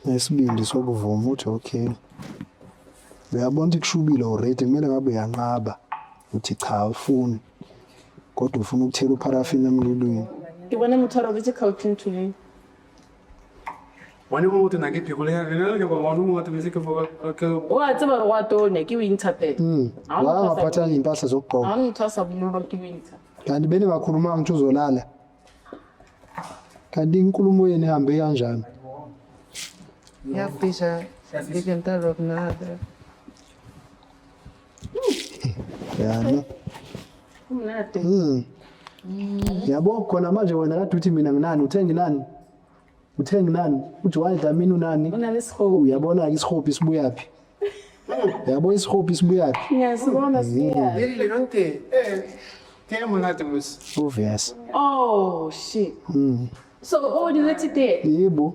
Nesibindi sokuvuma uthi okay. Uyabona ukuthi kushubile already kumele ngabe uyanqaba. Uthi cha ufuni. Kodwa ufuna ukuthela uparafini emlilweni. Ke bona motho a robetse couch ntwe. Wani mo tena ke phikolela ke ba wani mo tena ke foka Wa tseba re wa tone ke winter pet. Wa ngaphatha impahla zokugqoka. Awuni motho asabulula ke winter. Kanti bene ngakhuluma ngithi uzolala. Kanti inkulumo yenu ihambe kanjani? Yapisha. Ngikentalo kunada. Yani. Umnade. Yabo khona manje wena kade uthi mina nginani uthenga nani? Uthenga nani? Uthi wayidla mina unani? Unalesihobo. Uyabona ke isihobi sibuyaphi? Yabo isihobi sibuyaphi? Ngiyasibona siya. Lili lonke ke monate mos Obvious. Oh shit. So oh, you let it there. Yebo.